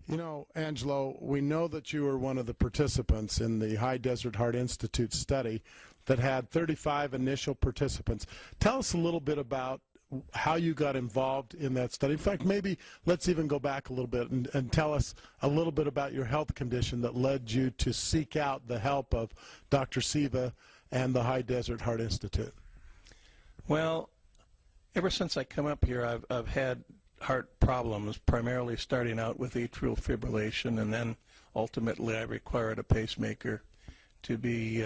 You know, Angelo, we know that you were one of the participants in the High Desert Heart Institute study that had 35 initial participants. Tell us a little bit about how you got involved in that study. In fact, maybe let's even go back a little bit and tell us a little bit about your health condition that led you to seek out the help of Dr. Cici and the High Desert Heart Institute. Well, ever since I come up here, I've had heart problems, primarily starting out with atrial fibrillation, and then ultimately I required a pacemaker to be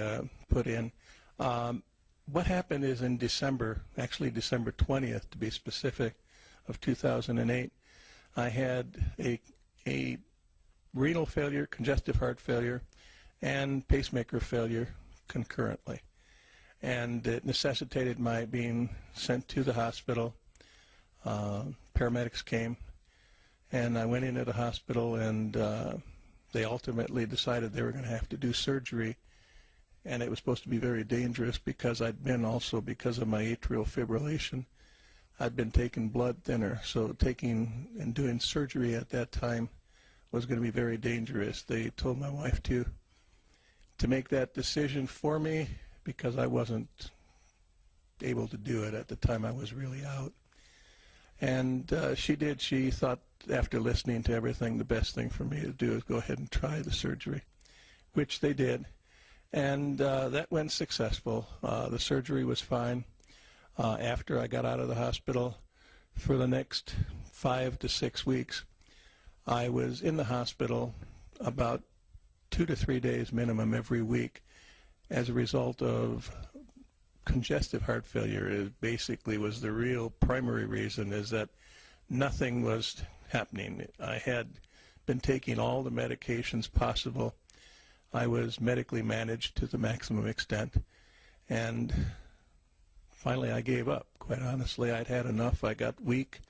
put in. What happened is in December, actually December 20th to be specific, of 2008, I had a renal failure, congestive heart failure, and pacemaker failure concurrently. And it necessitated my being sent to the hospital. Paramedics came, and I went into the hospital, and they ultimately decided they were going to have to do surgery, and it was supposed to be very dangerous because I'd been also, because of my atrial fibrillation, I'd been taking blood thinner, so taking and doing surgery at that time was going to be very dangerous. They told my wife to make that decision for me because I wasn't able to do it at the time. I was really out. And she did. She thought, after listening to everything, the best thing for me to do is go ahead and try the surgery, which they did. And that went successful. The surgery was fine. After I got out of the hospital, for the next 5 to 6 weeks, I was in the hospital about 2 to 3 days minimum every week as a result of congestive heart failure. It basically was the real primary reason, is that nothing was happening. I had been taking all the medications possible. I was medically managed to the maximum extent, and finally I gave up. Quite honestly, I'd had enough. I got weak.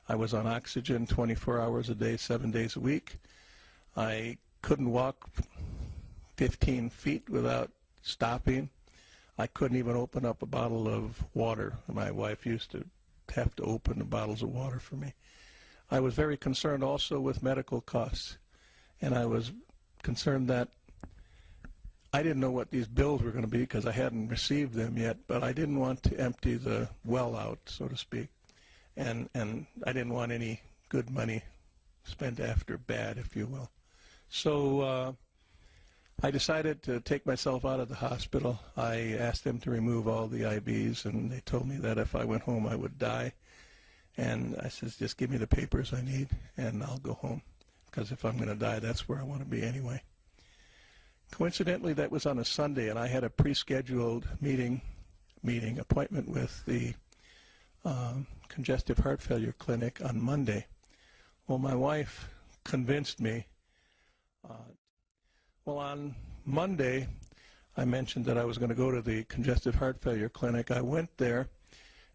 I was on oxygen 24 hours a day, 7 days a week. I couldn't walk 15 feet without stopping. I couldn't even open up a bottle of water. My wife used to have to open the bottles of water for me. I was very concerned also with medical costs, and I was concerned that I didn't know what these bills were going to be because I hadn't received them yet, but I didn't want to empty the well out, so to speak, and I didn't want any good money spent after bad, if you will. So I decided to take myself out of the hospital. I asked them to remove all the IVs, and they told me that if I went home I would die. And I said, just give me the papers I need, and I'll go home, because if I'm going to die, that's where I want to be anyway. Coincidentally, that was on a Sunday, and I had a pre-scheduled appointment with the congestive heart failure clinic on Monday. Well, my wife convinced me. Well, on Monday, I mentioned that I was going to go to the congestive heart failure clinic. I went there,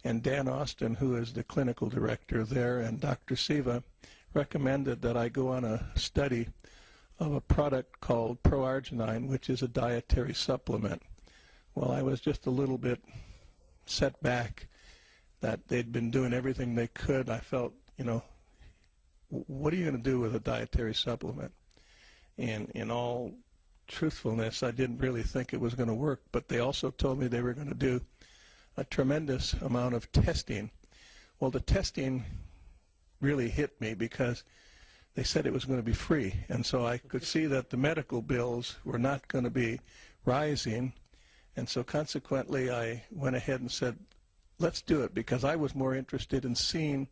and Dan Austin, who is the clinical director there, and Dr. Cici recommended that I go on a study of a product called proarginine, which is a dietary supplement. Well, I was just a little bit set back that they'd been doing everything they could. I felt, you know, what are you going to do with a dietary supplement? And in all truthfulness, I didn't really think it was going to work, but they also told me they were going to do a tremendous amount of testing. Well, the testing really hit me because they said it was going to be free, and so I could see that the medical bills were not going to be rising, and so consequently I went ahead and said, let's do it, because I was more interested in seeing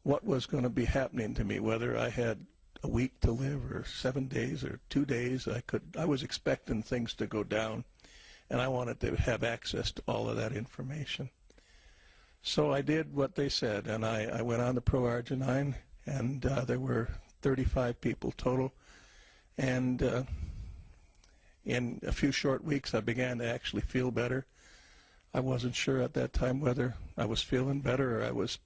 what was going to be happening to me, whether I had a week to live or 7 days or 2 days. I was expecting things to go down, and I wanted to have access to all of that information. So I did what they said, and I went on the proarginine, and there were 35 people total, and in a few short weeks I began to actually feel better. I wasn't sure at that time whether I was feeling better or I was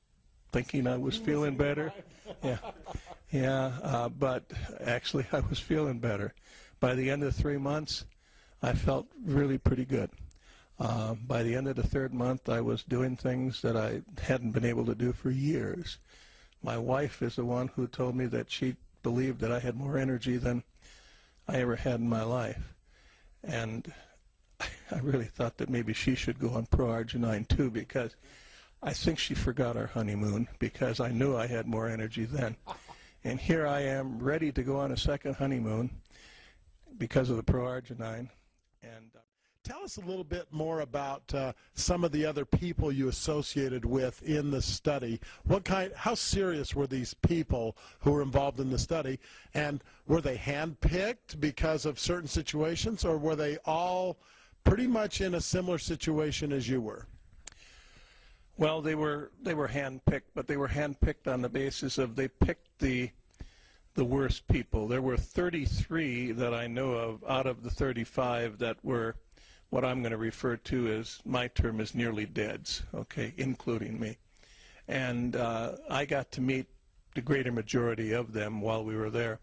thinking I was feeling better. But actually I was feeling better. By the end of 3 months, I felt really pretty good. By the end of the 3rd month, I was doing things that I hadn't been able to do for years. My wife is the one who told me that she believed that I had more energy than I ever had in my life. And I really thought that maybe she should go on Pro-Arginine too, because I think she forgot our honeymoon, because I knew I had more energy then. And here I am ready to go on a second honeymoon because of the Pro-Arginine. And tell us a little bit more about some of the other people you associated with in the study. How serious were these people who were involved in the study, and were they handpicked because of certain situations, or were they all pretty much in a similar situation as you were? Well, they were handpicked, but they were handpicked on the basis of they picked the worst people. There were 33 that I know of out of the 35 that were what I'm going to refer to as, my term is nearly deads, okay, including me. And I got to meet the greater majority of them while we were there.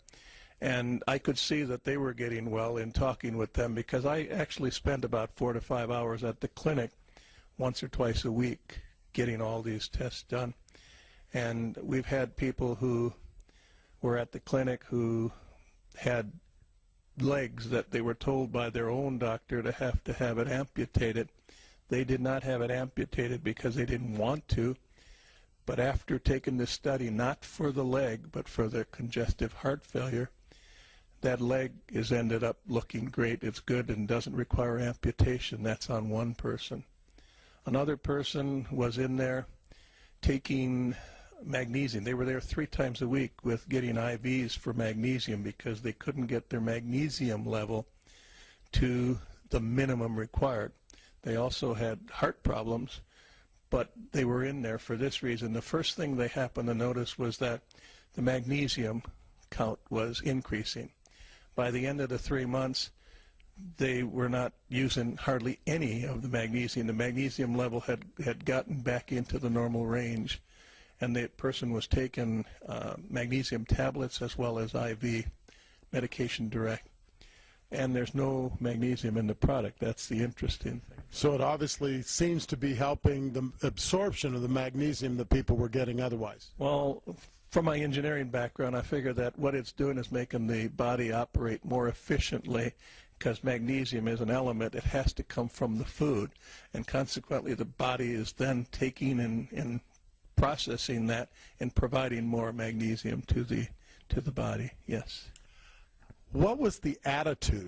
And I could see that they were getting well in talking with them, because I actually spent about 4 to 5 hours at the clinic once or twice a week getting all these tests done. And we've had people who were at the clinic who had legs that they were told by their own doctor to have it amputated. They did not have it amputated because they didn't want to, but after taking this study, not for the leg, but for the congestive heart failure, that leg has ended up looking great. It's good and doesn't require amputation. That's on one person. Another person was in there taking magnesium. They were there 3 times a week with getting IVs for magnesium because they couldn't get their magnesium level to the minimum required. They also had heart problems, but they were in there for this reason. The first thing they happened to notice was that the magnesium count was increasing. By the end of the 3 months, they were not using hardly any of the magnesium. The magnesium level had gotten back into the normal range, and the person was taking magnesium tablets as well as IV medication direct. And there's no magnesium in the product. That's the interesting thing. So it obviously seems to be helping the absorption of the magnesium that people were getting otherwise. Well, from my engineering background, I figure that what it's doing is making the body operate more efficiently, because magnesium is an element. It has to come from the food, and consequently the body is then taking and processing that and providing more magnesium to the body. Yes. What was the attitude